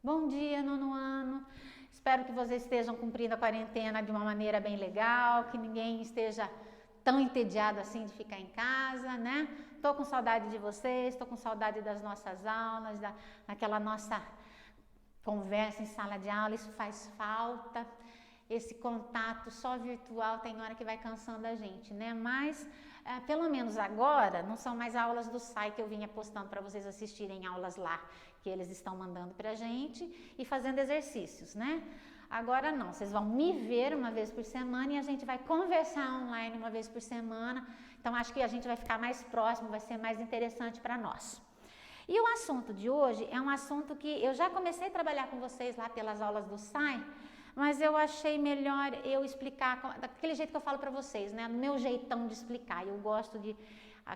Bom dia, nono ano. Espero que vocês estejam cumprindo a quarentena de uma maneira bem legal, que ninguém esteja tão entediado assim de ficar em casa, né? Tô com saudade de vocês, tô com saudade das nossas aulas, daquela nossa conversa em sala de aula, isso faz falta. Esse contato só virtual tem hora que vai cansando a gente, né? Mas, pelo menos agora, não são mais aulas do SAI que eu vinha postando para vocês assistirem aulas lá, que eles estão mandando pra gente e fazendo exercícios, né? Agora não, vocês vão me ver uma vez por semana e a gente vai conversar online uma vez por semana. Então, acho que a gente vai ficar mais próximo, vai ser mais interessante para nós. E o assunto de hoje é um assunto que eu já comecei a trabalhar com vocês lá pelas aulas do SAI, mas eu achei melhor eu explicar daquele jeito que eu falo para vocês, né? No meu jeitão de explicar. Eu gosto de...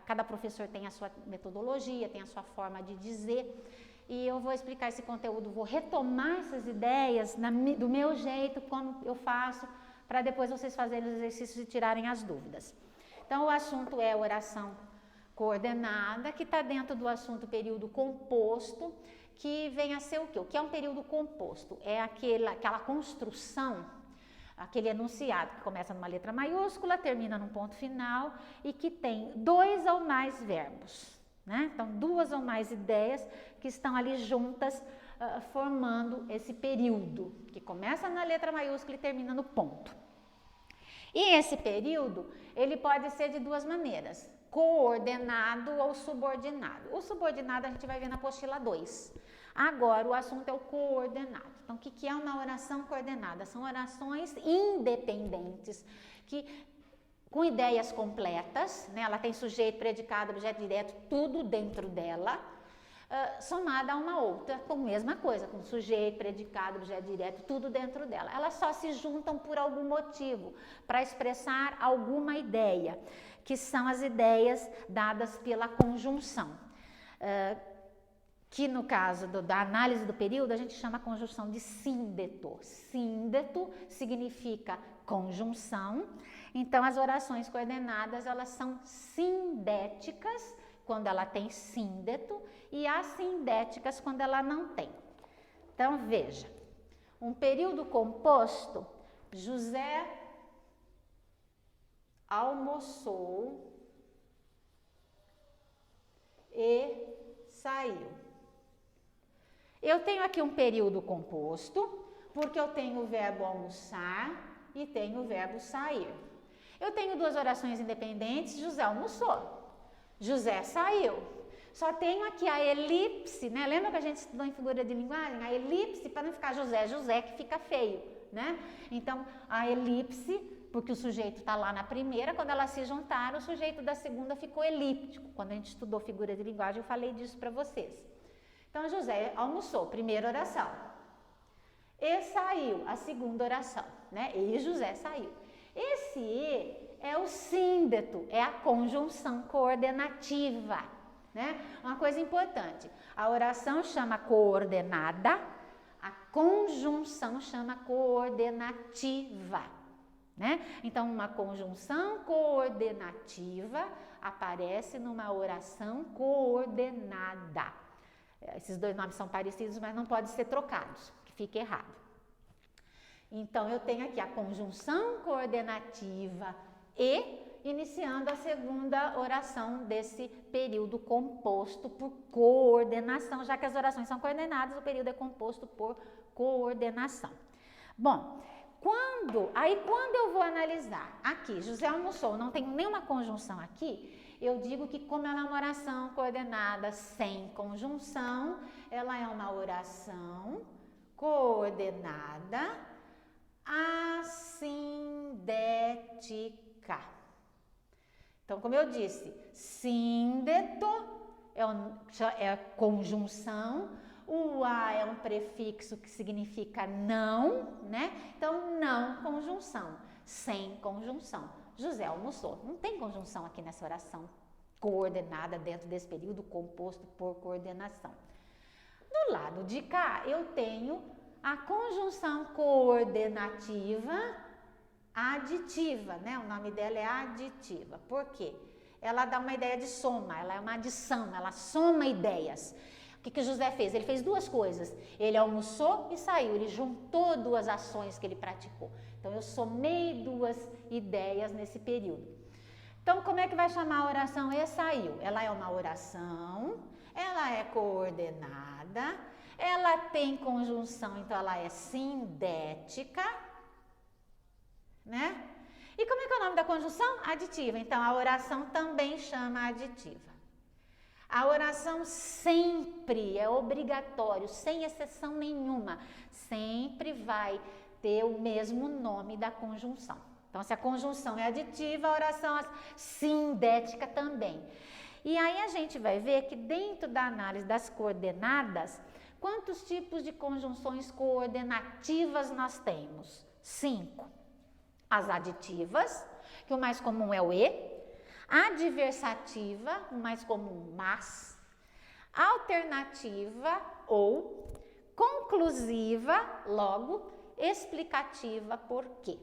Cada professor tem a sua metodologia, tem a sua forma de dizer, e eu vou explicar esse conteúdo, vou retomar essas ideias do meu jeito, como eu faço, para depois vocês fazerem os exercícios e tirarem as dúvidas. Então, o assunto é oração coordenada, que está dentro do assunto período composto, que vem a ser o quê? O que é um período composto? É aquela construção, aquele enunciado que começa numa letra maiúscula, termina num ponto final e que tem dois ou mais verbos, né? Então, duas ou mais ideias que estão ali juntas, formando esse período, que começa na letra maiúscula e termina no ponto. E esse período, ele pode ser de duas maneiras, coordenado ou subordinado. O subordinado a gente vai ver na apostila 2. Agora, o assunto é o coordenado. Então, o que é uma oração coordenada? São orações independentes, com ideias completas, né? Ela tem sujeito, predicado, objeto direto, tudo dentro dela, somada a uma outra, com a mesma coisa, com sujeito, predicado, objeto direto, tudo dentro dela. Elas só se juntam por algum motivo, para expressar alguma ideia, que são as ideias dadas pela conjunção. Que no caso da análise do período, a gente chama a conjunção de síndeto. Síndeto significa conjunção. Então, as orações coordenadas, elas são sindéticas, quando ela tem síndeto, e assindéticas quando ela não tem. Então, veja, um período composto, José almoçou e saiu. Eu tenho aqui um período composto, porque eu tenho o verbo almoçar e tenho o verbo sair. Eu tenho duas orações independentes, José almoçou. José saiu. Só tenho aqui a elipse, né? Lembra que a gente estudou em figura de linguagem? A elipse, para não ficar José, José, que fica feio, né? Então, a elipse, porque o sujeito está lá na primeira, quando elas se juntaram, o sujeito da segunda ficou elíptico. Quando a gente estudou figura de linguagem, eu falei disso para vocês. Então, José almoçou, primeira oração. E saiu, a segunda oração, né? E José saiu. Esse e é o síndeto, é a conjunção coordenativa, né? Uma coisa importante, a oração chama coordenada, a conjunção chama coordenativa, né? Então, uma conjunção coordenativa aparece numa oração coordenada. Esses dois nomes são parecidos, mas não podem ser trocados, que fica errado. Então, eu tenho aqui a conjunção coordenativa e iniciando a segunda oração desse período composto por coordenação, já que as orações são coordenadas, o período é composto por coordenação. Bom, quando eu vou analisar aqui, José almoçou, não tem nenhuma conjunção aqui, eu digo que como ela é uma oração coordenada sem conjunção, ela é uma oração coordenada assindética. Então, como eu disse, síndeto é conjunção, o a é um prefixo que significa não, né? Então, não conjunção, sem conjunção. José almoçou. Não tem conjunção aqui nessa oração coordenada dentro desse período composto por coordenação. Do lado de cá, eu tenho a conjunção coordenativa aditiva, né? O nome dela é aditiva. Por quê? Ela dá uma ideia de soma, ela é uma adição, ela soma ideias. O O que José fez? Ele fez duas coisas. Ele almoçou e saiu. Ele juntou duas ações que ele praticou. Então, eu somei duas ideias nesse período. Então, como é que vai chamar a oração e saiu? Ela é uma oração, ela é coordenada, ela tem conjunção, então ela é sindética, né? E como é que é o nome da conjunção? Aditiva. Então, a oração também chama aditiva. A oração sempre é obrigatório, sem exceção nenhuma, sempre vai ter o mesmo nome da conjunção. Então, se a conjunção é aditiva, a oração é sindética também. E aí a gente vai ver que dentro da análise das coordenadas, quantos tipos de conjunções coordenativas nós temos? 5. As aditivas, que o mais comum é o e. Adversativa, o mais comum, mas. Alternativa ou. Conclusiva, logo. Explicativa, por quê?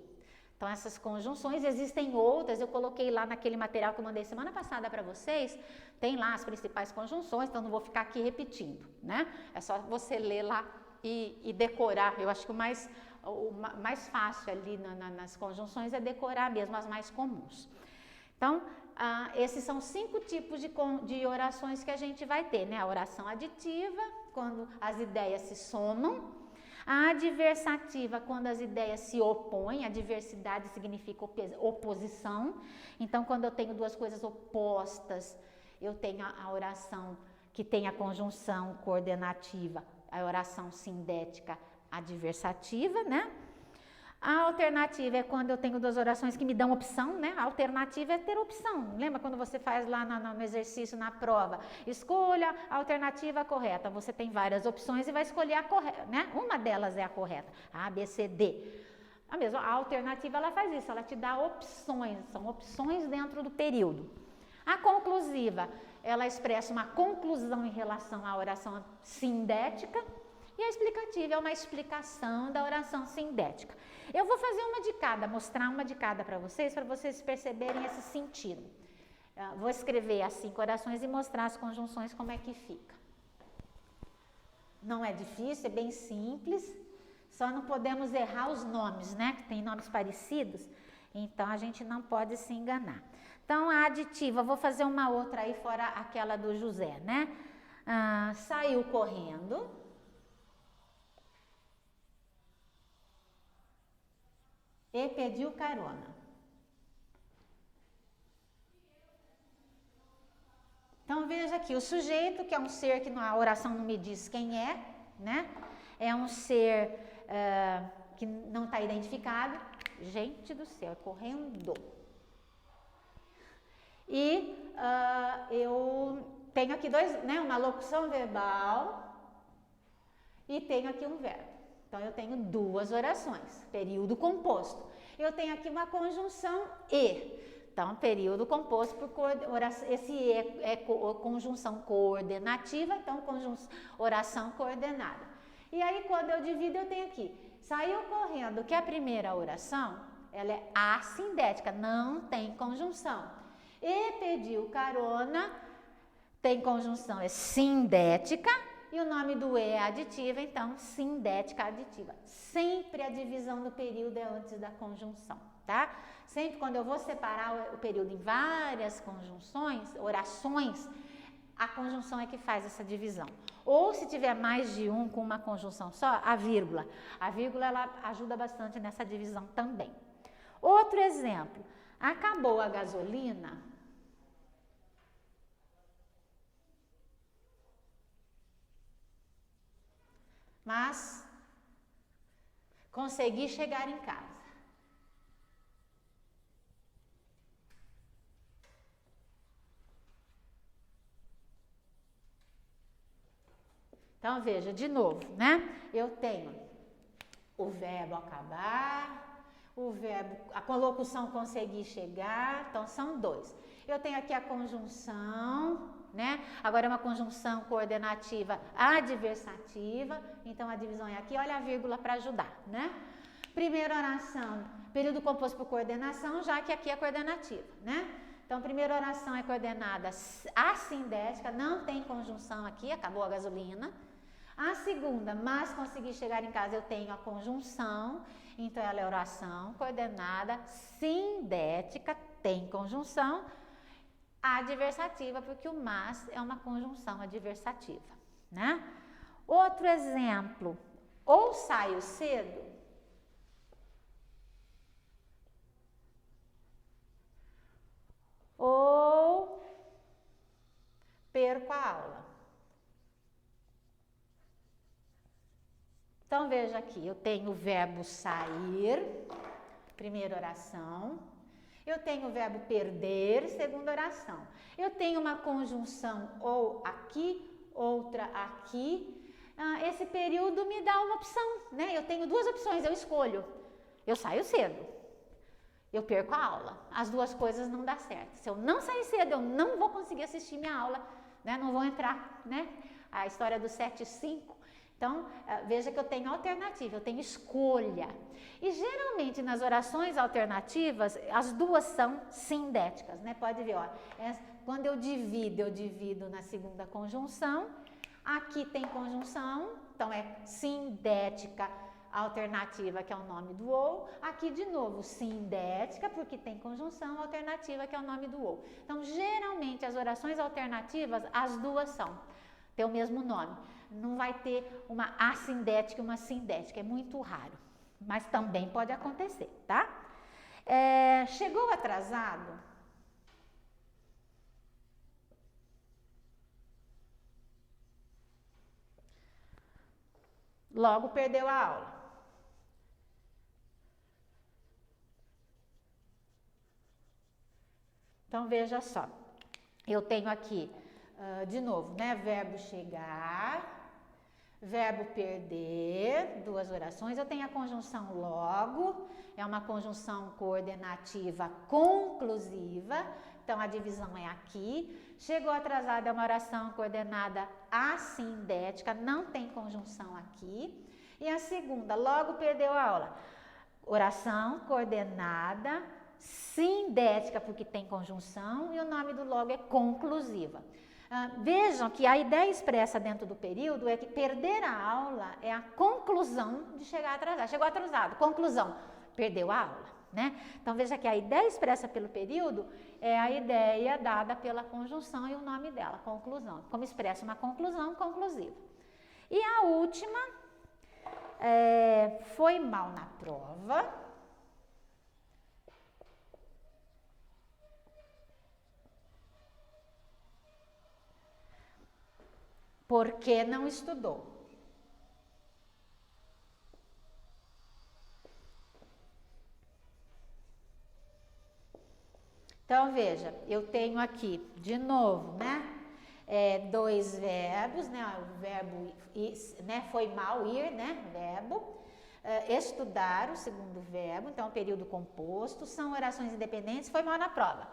Então, essas conjunções, existem outras, eu coloquei lá naquele material que eu mandei semana passada para vocês, tem lá as principais conjunções, então não vou ficar aqui repetindo, né? É só você ler lá e decorar. Eu acho que o mais fácil ali nas conjunções é decorar mesmo as mais comuns. Então, esses são 5 tipos de orações que a gente vai ter, né? A oração aditiva, quando as ideias se somam. A adversativa, quando as ideias se opõem, a diversidade significa oposição. Então, quando eu tenho duas coisas opostas, eu tenho a oração que tem a conjunção coordenativa, a oração sindética adversativa, né? A alternativa é quando eu tenho duas orações que me dão opção, né? A alternativa é ter opção. Lembra quando você faz lá no exercício, na prova? Escolha a alternativa correta. Você tem várias opções e vai escolher a correta, né? Uma delas é a correta. A, B, C, D. A alternativa, ela faz isso, ela te dá opções. São opções dentro do período. A conclusiva, ela expressa uma conclusão em relação à oração sindética. E a explicativa é uma explicação da oração sindética. Eu vou fazer uma de cada, mostrar uma de cada para vocês perceberem esse sentido. Vou escrever as 5 orações e mostrar as conjunções como é que fica. Não é difícil, é bem simples, só não podemos errar os nomes, né? Que tem nomes parecidos, então a gente não pode se enganar. Então, a aditiva, vou fazer uma outra aí fora aquela do José, né? Saiu correndo. E pediu carona. Então, veja aqui, o sujeito, que é um ser que a oração não me diz quem é, né? É um ser que não está identificado. Gente do céu, correndo. E eu tenho aqui uma locução verbal e tenho aqui um verbo. Então, eu tenho 2 orações, período composto. Eu tenho aqui uma conjunção e. Então, período composto por esse e é conjunção coordenativa, então oração coordenada. E aí, quando eu divido, eu tenho aqui, saiu correndo, que é a primeira oração, ela é assindética, não tem conjunção. E pediu carona, tem conjunção, é sindética. E o nome do E é aditiva, então, sindética aditiva. Sempre a divisão do período é antes da conjunção, tá? Sempre quando eu vou separar o período em várias conjunções, orações, a conjunção é que faz essa divisão. Ou se tiver mais de um com uma conjunção só, a vírgula. A vírgula, ela ajuda bastante nessa divisão também. Outro exemplo, acabou a gasolina. Mas consegui chegar em casa. Então, veja, de novo, né? Eu tenho o verbo acabar, o verbo, a colocução conseguir chegar, então são 2. Eu tenho aqui a conjunção, né? Agora é uma conjunção coordenativa adversativa, então a divisão é aqui, olha a vírgula para ajudar, né? Primeira oração, período composto por coordenação, já que aqui é coordenativa, né? Então, a primeira oração é coordenada assindética, não tem conjunção aqui, acabou a gasolina. A segunda, mas consegui chegar em casa, eu tenho a conjunção, então ela é oração coordenada sindética, tem conjunção adversativa, porque o mas é uma conjunção adversativa, né? Outro exemplo, ou saio cedo, ou perco a aula. Então, veja aqui, eu tenho o verbo sair, primeira oração. Eu tenho o verbo perder, segunda oração. Eu tenho uma conjunção ou aqui, outra aqui. Esse período me dá uma opção, né? Eu tenho duas opções, eu escolho. Eu saio cedo, eu perco a aula. As duas coisas não dá certo. Se eu não sair cedo, eu não vou conseguir assistir minha aula, né? Não vou entrar, né? A história do 7-5. Então, veja que eu tenho alternativa, eu tenho escolha. E geralmente nas orações alternativas, as duas são sindéticas, né? Pode ver, ó, quando eu divido na segunda conjunção. Aqui tem conjunção, então é sindética alternativa, que é o nome do ou. Aqui de novo, sindética, porque tem conjunção, alternativa, que é o nome do ou. Então, geralmente as orações alternativas, as duas tem o mesmo nome. Não vai ter uma assindética e uma sindética, é muito raro, mas também pode acontecer, tá? Chegou atrasado? Logo perdeu a aula. Então, veja só, eu tenho aqui, de novo, né, verbo chegar, verbo perder, duas orações. Eu tenho a conjunção logo, é uma conjunção coordenativa conclusiva, então a divisão é aqui. Chegou atrasado é uma oração coordenada assindética, não tem conjunção aqui. E a segunda, logo perdeu a aula, oração coordenada sindética, porque tem conjunção, e o nome do logo é conclusiva. Vejam que a ideia expressa dentro do período é que perder a aula é a conclusão de chegar atrasado. Chegou atrasado, conclusão, perdeu a aula, né? Então veja que a ideia expressa pelo período é a ideia dada pela conjunção e o nome dela, conclusão. Como expressa uma conclusão conclusiva. E a última, foi mal na prova. Porque não estudou. Então, veja, eu tenho aqui, de novo, né, dois verbos, né, o verbo, né, foi mal ir, né, verbo, estudar, o segundo verbo, então, período composto, são orações independentes, foi mal na prova.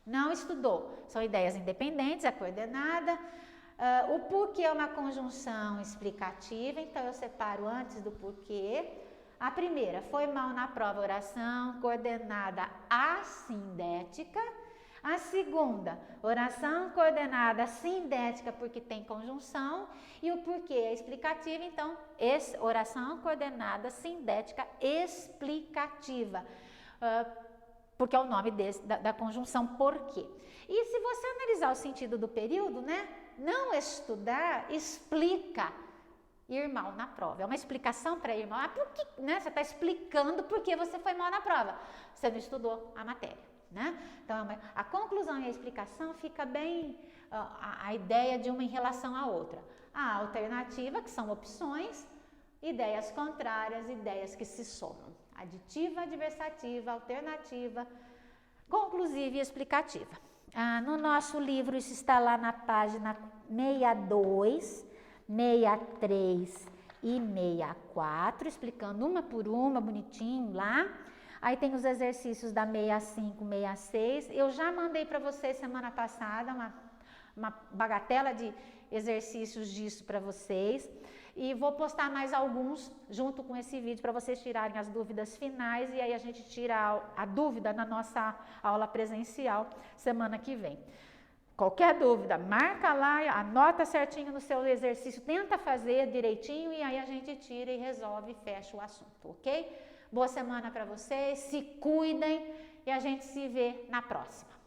Não estudou, são ideias independentes, a coordenada. O porquê é uma conjunção explicativa, então eu separo antes do porquê. A primeira, foi mal na prova, oração coordenada assindética. A segunda, oração coordenada sindética, porque tem conjunção. E o porquê é explicativa, então, oração coordenada sindética explicativa, porque é o nome da conjunção porquê. E se você analisar o sentido do período, né? Não estudar explica ir mal na prova. É uma explicação para ir mal. Por que, né? Você está explicando por que você foi mal na prova. Você não estudou a matéria, né? Então, a conclusão e a explicação fica bem a ideia de uma em relação à outra. A alternativa, que são opções, ideias contrárias, ideias que se somam. Aditiva, adversativa, alternativa, conclusiva e explicativa. No nosso livro, isso está lá na página 62, 63 e 64, explicando uma por uma, bonitinho lá. Aí tem os exercícios da 65, 66. Eu já mandei para vocês semana passada uma bagatela de exercícios disso para vocês. E vou postar mais alguns junto com esse vídeo para vocês tirarem as dúvidas finais e aí a gente tira a dúvida na nossa aula presencial semana que vem. Qualquer dúvida, marca lá, anota certinho no seu exercício, tenta fazer direitinho e aí a gente tira e resolve e fecha o assunto, ok? Boa semana para vocês, se cuidem e a gente se vê na próxima.